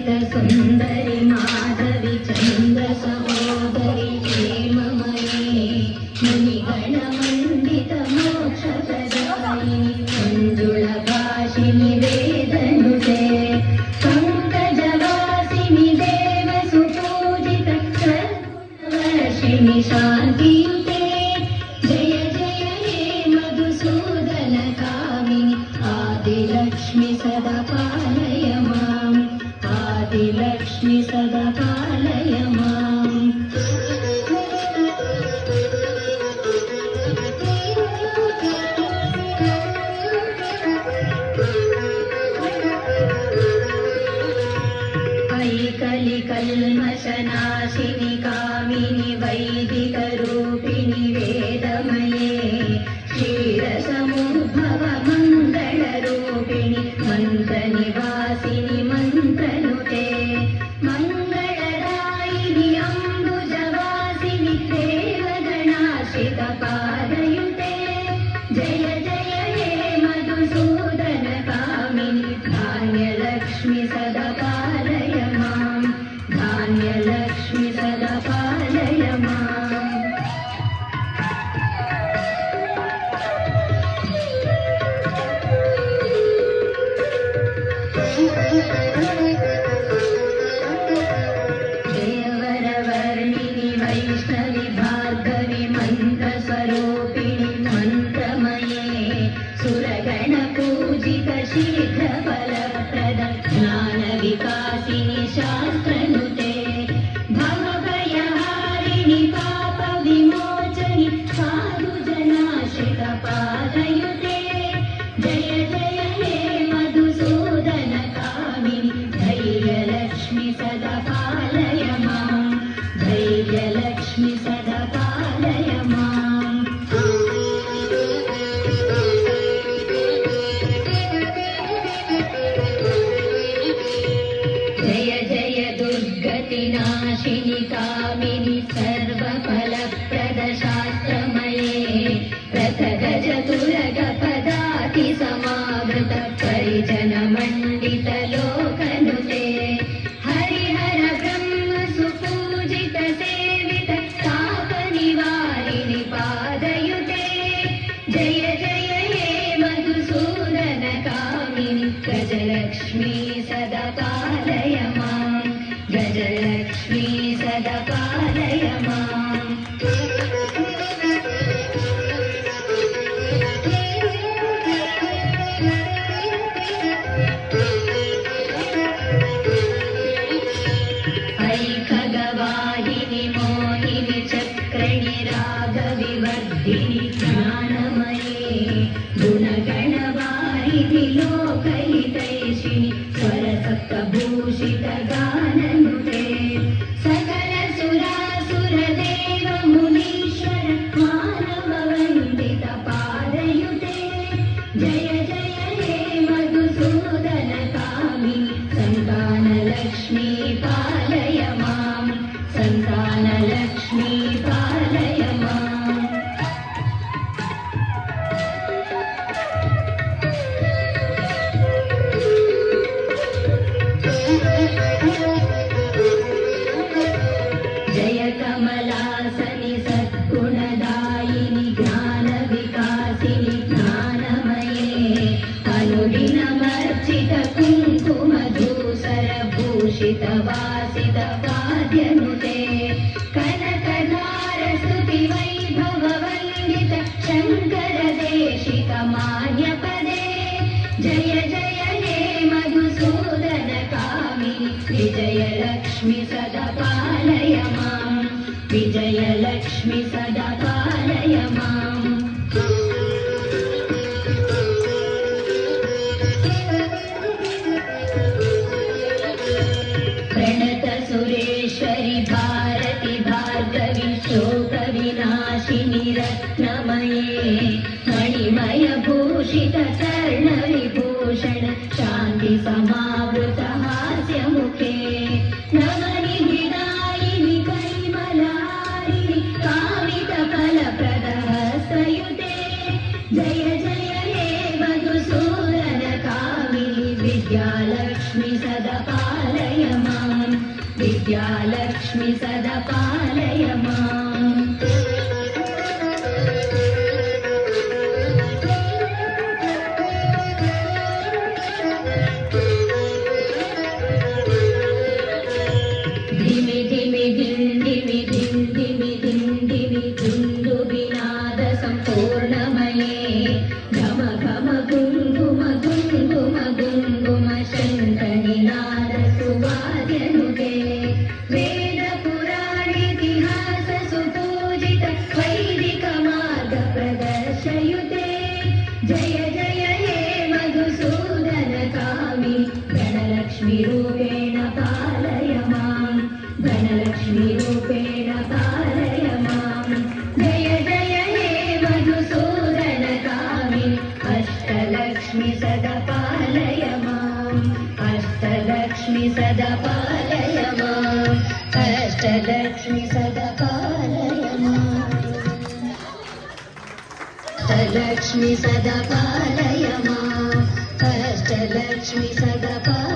सुंदरी माधवी चंद्र सहोदरी हेममयी मुनिगण मंडित मोक्षप्रदायिनी मंजुळ भाषिणि वेदनुते पंकजवासिनि देव सुपूजित सर्ववर्षिणि शान्तियुते जय जय हे मधुसूदन कामिनि आदिलक्ष्मि सदा पालय माम् आदिलक्ष्मि सदा पालय माम् कल्मषनाशिनि कामिनि वैदिकरूपिणि वेदमये क्षीरसमुद्भव मङ्गलरूपिणि मन्त्रनिवासिनि मन्त्रनुते मङ्गलदायिनि अम्बुजवासिनि देवगणाश्रितपादयुते जय जय हे मधुसूदन कामिनि धान्यलक्ष्मि सदा पालय माम् धान्यलक्ष्मि सदा पालय माम् देवरवर्णिनि वैष्णवि भार्गवि मन्त्रस्वरूपिणि मन्त्रमये सुरगणपूजित शीघ्रफलप्रद ज्ञानविकासिनि शास्त्रनुते भवभयहारिणि पापविमोचनि साधुजनाश्रितपादयुते जय जय हे मधुसूदन कामिनि धैर्यलक्ष्मि सदा पालय माम् धैर्यलक्ष्मि सदा पालय माम् जय जय दुर्गतिनाशिनि कामिनि सर्वफलप्रद शास्त्रमये रथगजतुरगपदाति समावृत परिजनमण्डित लोकनुते हरिहर ब्रह्म सुपूजित सेवित तापनिवारिणि पादयुते जय जय हे मधुसूदन कामिनि गजलक्ष्मी सदा पालय माम् गजलक्ष्मी सदा पालय माम् ऐखगवाहिनि मोहिनि चक्रणि रागविवर्धिनि ज्ञानमये गुणगणवारिधि लोकहितैषिणि स्वरसप्तभूषित गाननुते सकल सुरासुर देव मुनीश्वर मानववन्दित पादयुते जय जय हे मधुसूदन कामिनि सन्तानलक्ष्मी पालय माम् सन्तानलक्ष्मी पालय माम् जय कमलासनि सद्गुणदायिनि ज्ञानविकासिनि ज्ञानमये अनुदिनमर्चित कुङ्कुमधूसर भूषित वासित पाद्यनुते कनकधार स्तुति वैभव वन्दित शङ्कर देशिक मान्यपदे जय जय हे मधुसूदन कामिनि विजयलक्ष्मि सदा पालय माम् विजयलक्ष्मि सदा पालय माम् प्रणत सुरेश्वरि भारति भार्गवि शोकविनाशिनि रत्नमये मणिमय भूषित कर्णविभूषण शान्ति समावृत हास्यमुखे नवनिधिदायिनि कलिमलहारिणि कामित फलप्रद हस्तयुते जय जय हे मधुसूदन कामिनि विद्यालक्ष्मि सदा पालय माम् विद्यालक्ष्मी सदा पालय माम् धिमि धिमि धिण्डिमि धिण्डिमि धिण्डिमि धुन्दुबिनाद सम्पूर्णमये घम घम गुङ्गुम गुङ्गुम गुङ्गुम शङ्खनिनाद सुवाद्यनुगे वेद पुराणेतिहास सुपूजित वैदिक मार्ग प्रदर्शयुते जय जय हे मधुसूदन कामि धनलक्ष्मी रूपेण पालय माम् धनलक्ष्मी रूपेण पालय माम् जय जय हे मधुसूदन कामि अष्टलक्ष्मी सदा पालय माम् अष्टलक्ष्मी सदा पालय माम् अष्टलक्ष्मी सदा पालय माम् अष्टलक्ष्मी सदा पालय माम् अष्टलक्ष्मी सदा पालय